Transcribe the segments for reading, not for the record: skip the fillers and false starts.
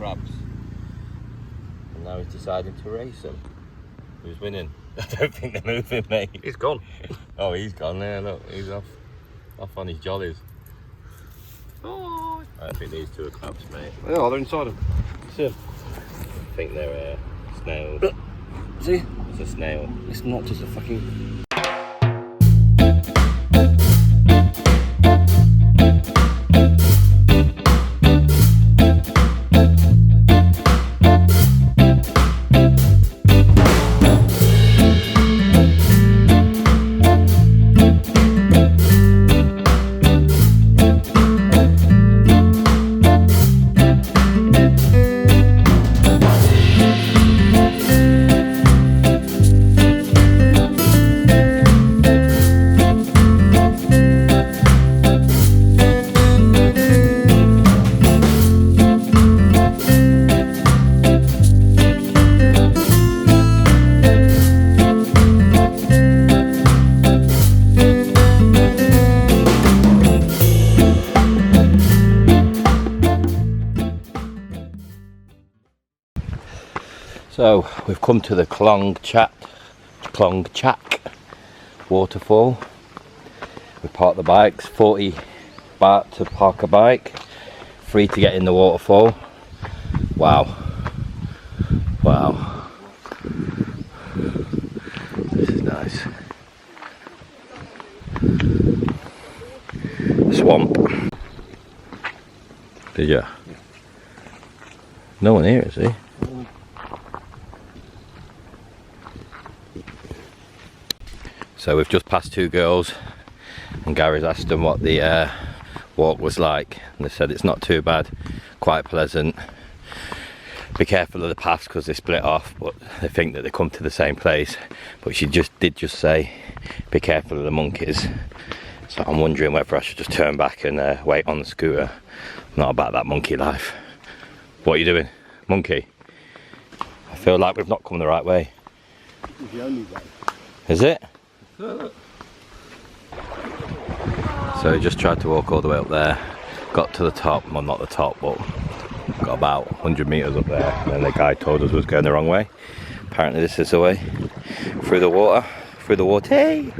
crabs. And now he's deciding to race them. Who's winning? I don't think they're moving, mate. He's gone. Oh, he's gone there, look. He's off on his jollies. Oh. I think these two are crabs, mate. Yeah, they're inside him. See him? I think they're snails. See? It's a snail. It's not just a fucking... So we've come to the Koh Lanta waterfall. We parked the bikes, 40 baht to park a bike, free to get in the waterfall. Wow. Wow. This is nice. Swamp. Did you? No one here, is he? So we've just passed two girls and Gary's asked them what the walk was like, and they said it's not too bad, quite pleasant. Be careful of the paths because they split off, but they think that they come to the same place. But she did just say be careful of the monkeys, so I'm wondering whether I should just turn back and wait on the scooter. I'm not about that monkey life. What are you doing, monkey? I feel like we've not come the right way. It's the only way. Is it? Look. So we just tried to walk all the way up there, got to the top, well not the top, but got about 100 metres up there, and then the guy told us we was going the wrong way. Apparently this is the way, through the water, Hey!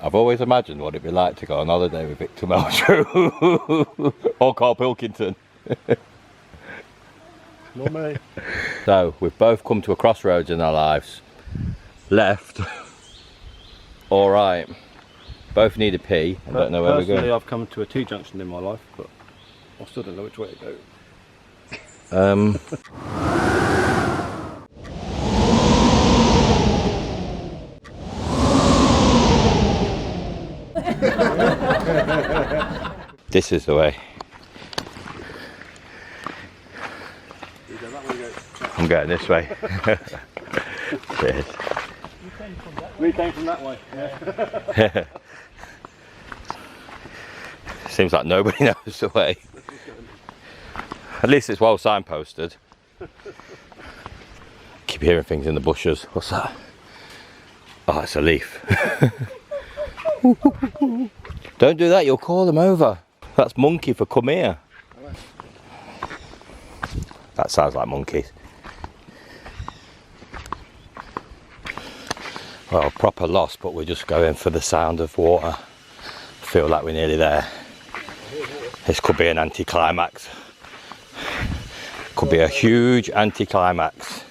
I've always imagined what it'd be like to go on holiday with Victor Meldrew or Carl Pilkington. Not me. So we've both come to a crossroads in our lives. Left or right. Both need a pee. I don't know where we're going. Personally, I've come to a T-junction in my life, but I still don't know which way to go. This is the way. I'm going this way. Cheers. We came from that way. Yeah. Seems like nobody knows the way. At least it's well signposted. Keep hearing things in the bushes. What's that? Oh, it's a leaf. Don't do that, you'll call them over. That's monkey for come here. That sounds like monkeys. Well, proper lost, but we're just going for the sound of water. I feel like we're nearly there. This could be an anticlimax. Could be a huge anticlimax.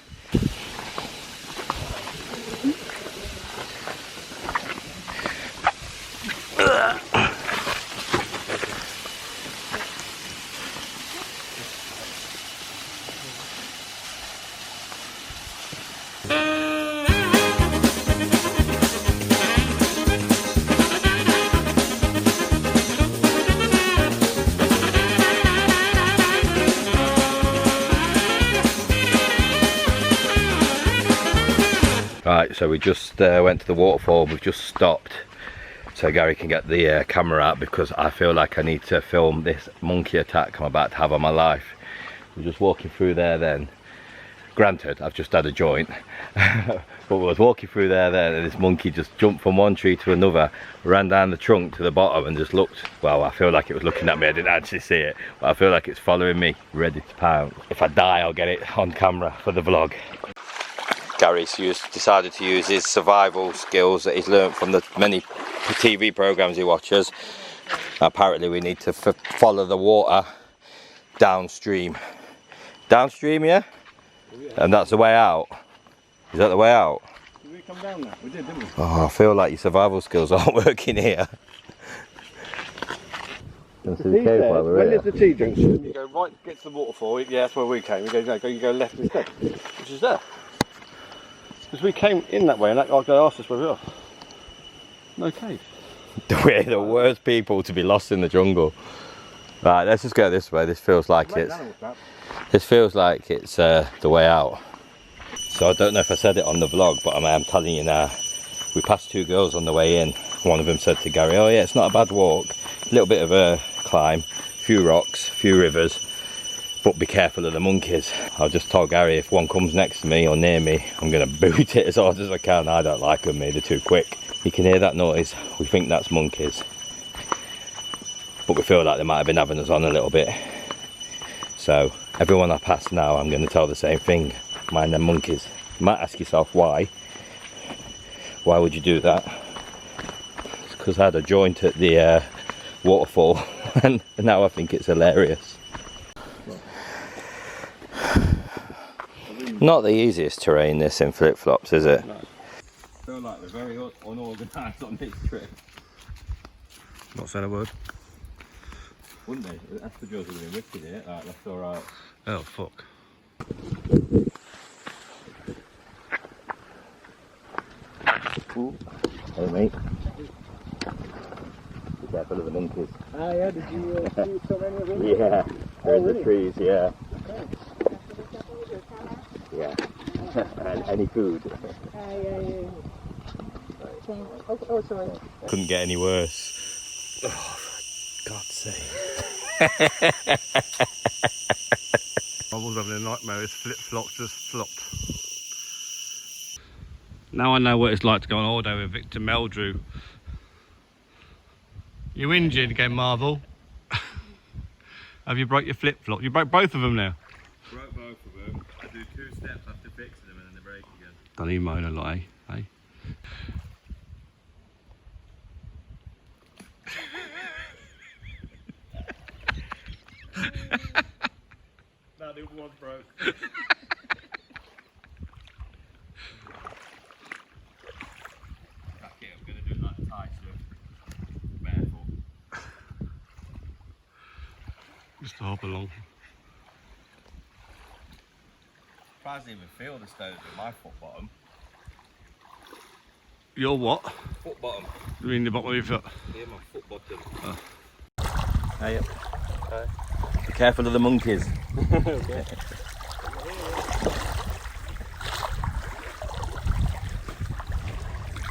Right, so we just went to the waterfall. We've just stopped so Gary can get the camera out, because I feel like I need to film this monkey attack I'm about to have on my life. We're just walking through there then, Granted, I've just had a joint, but I was walking through there, and this monkey just jumped from one tree to another, ran down the trunk to the bottom and just looked. Well, I feel like it was looking at me. I didn't actually see it, but I feel like it's following me, ready to pounce. If I die, I'll get it on camera for the vlog. Gary's decided to use his survival skills that he's learned from the many TV programs he watches. Apparently we need to follow the water downstream. Downstream, yeah? And that's the way out. Is that the way out? Did we come down there? We did, didn't we? Oh, I feel like your survival skills aren't working here. Where's the tea junction? You go right, get to the waterfall. Yeah, that's where we came. You go left instead, which is there. Because we came in that way, and that guy asked us where we are. No cave. We're the worst people to be lost in the jungle. Right, let's just go this way. This feels like it's the way out. So I don't know if I said it on the vlog, but I'm telling you now. We passed two girls on the way in. One of them said to Gary, "Oh yeah, it's not a bad walk. A little bit of a climb, a few rocks, a few rivers, but be careful of the monkeys." I just told Gary if one comes next to me or near me, I'm going to boot it as hard as I can. I don't like them, they're too quick. You can hear that noise. We think that's monkeys, but we feel like they might have been having us on a little bit. So everyone I pass now, I'm going to tell the same thing. Mind them monkeys. You might ask yourself why. Why would you do that? It's because I had a joint at the waterfall, and now I think it's hilarious. Not the easiest terrain, this, in flip-flops, is it? No. I feel like we're very unorganised on this trip. Not saying a word. Wouldn't they? That's the jaws would have been wicked here. Right, that's alright. Oh, fuck. Ooh. Hey, mate. Be careful of the monkeys. Ah, yeah, did you see so many of them? Yeah, they're in the trees, yeah. Okay. Yeah. And any food. Oh, sorry. Couldn't get any worse. Oh, for God's sake. I was having a nightmare, his flip-flops just flopped. Now I know what it's like to go on holiday with Victor Meldrew. You injured again, Marvel? Have you broke your flip-flop? You broke both of them now? Broke both of them. I do 2 steps after fixing them and then they break again. Don't even moan a lot, eh? No, the other one's broke. Okay, I'm going to do it like a Thai surf. Barefoot. Just to hop along. I can't even feel the stones with my foot bottom. Your what? Foot bottom. You mean the bottom of your foot? Yeah, my foot bottom. Oh. Hey, yep. Be careful of the monkeys. Okay.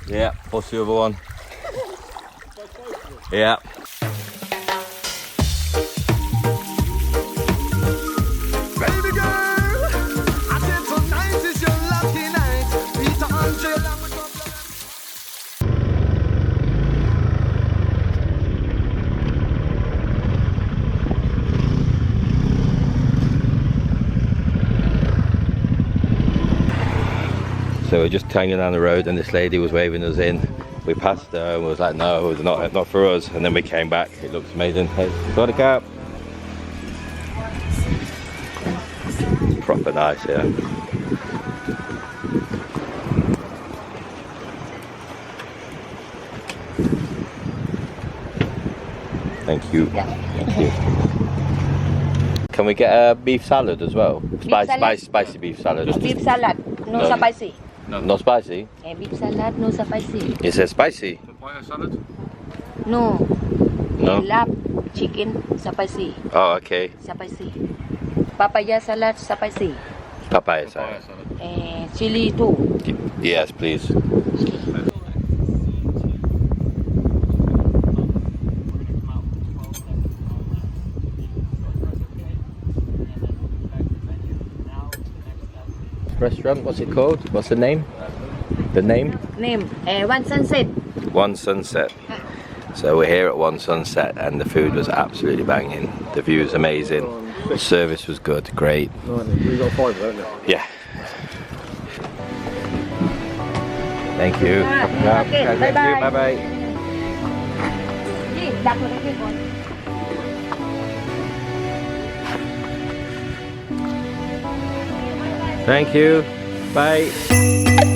Yeah, what's the other one? Yeah. Baby girl, I said tonight is your lucky night. Peter Andre language of So we're just turning down the road and this lady was waving us in. We passed her and was like, no, it's not for us. And then we came back. It looks amazing. Hey, got a cap. Proper nice, yeah. Thank you. Thank you. Can we get a beef salad as well? Spicy beef salad. Beef salad, no spicy. No spicy? Beef salad, no spicy. It says spicy. Papaya salad? No. No? Lap chicken spicy. Oh, okay. Spicy. Papaya salad spicy. Papaya salad. Chili too. Yes, please. restaurant. What's it called? What's the name? The name? Name One Sunset. One Sunset. So we're here at One Sunset and the food was absolutely banging. The view was amazing. The service was good, great. We've got 5 of them, haven't we? Yeah. Thank you. Okay, Thank bye-bye. you. Bye-bye. Đặt vào cái kia con. Thank you. Bye.